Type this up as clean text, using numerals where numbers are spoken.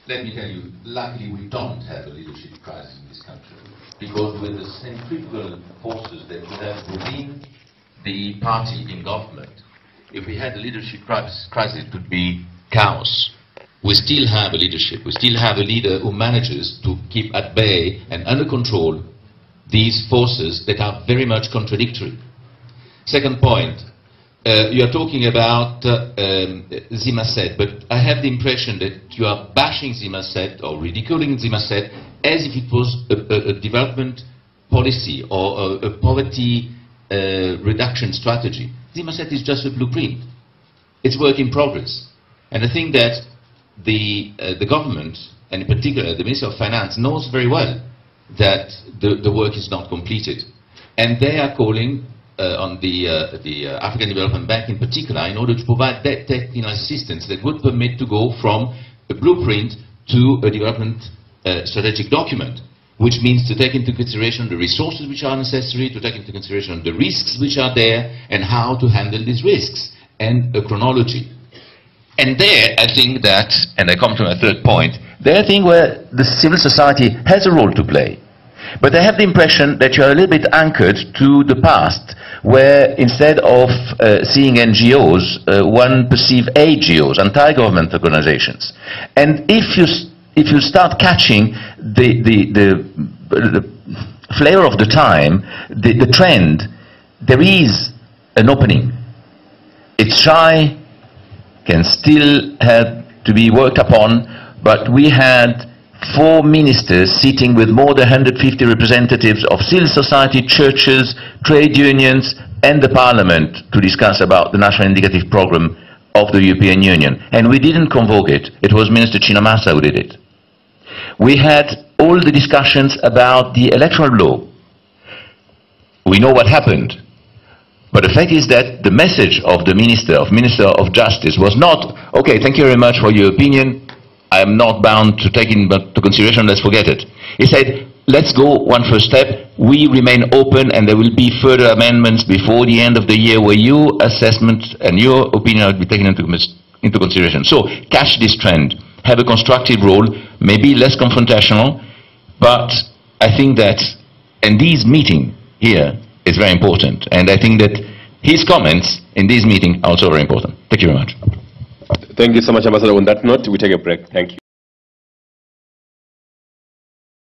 let me tell you, luckily we don't have a leadership crisis in this country, because with the centrifugal forces that we have within the party in government, if we had a leadership crisis, it would be chaos. We still have a leadership. We still have a leader who manages to keep at bay and under control these forces that are very much contradictory. Second point, you are talking about Zimaset, but I have the impression that you are bashing Zimaset or ridiculing Zimaset as if it was a development policy or a poverty reduction strategy. Zimaset is just a blueprint. It's work in progress. And I think that the government, and in particular the Minister of Finance, knows very well that the work is not completed. And they are calling on the African Development Bank in particular, in order to provide that technical assistance that would permit to go from a blueprint to a development strategic document, which means to take into consideration the resources which are necessary, to take into consideration the risks which are there, and how to handle these risks, and a chronology. And there, I think that, and I come to my third point, there I think where the civil society has a role to play. But I have the impression that you are a little bit anchored to the past, where instead of seeing NGOs, one perceives AGOs, anti-government organizations. And if you start catching the flavor of the time, the trend, there is an opening. It's shy, can still have to be worked upon, but we had 4 ministers sitting with more than 150 representatives of civil society, churches, trade unions, and the parliament to discuss about the national indicative program of the European Union. And we didn't convoke it. It was Minister Chinamasa who did it. We had all the discussions about the electoral law. We know what happened. But the fact is that the message of the Minister of Justice was not, okay, thank you very much for your opinion, I am not bound to take into consideration, let's forget it. He said, let's go one first step, we remain open and there will be further amendments before the end of the year where your assessment and your opinion will be taken into consideration. So, catch this trend, have a constructive role, maybe less confrontational, but I think that, and this meeting here is very important, and I think that his comments in this meeting are also very important. Thank you very much. Thank you so much, Ambassador. On that note, we take a break. Thank you.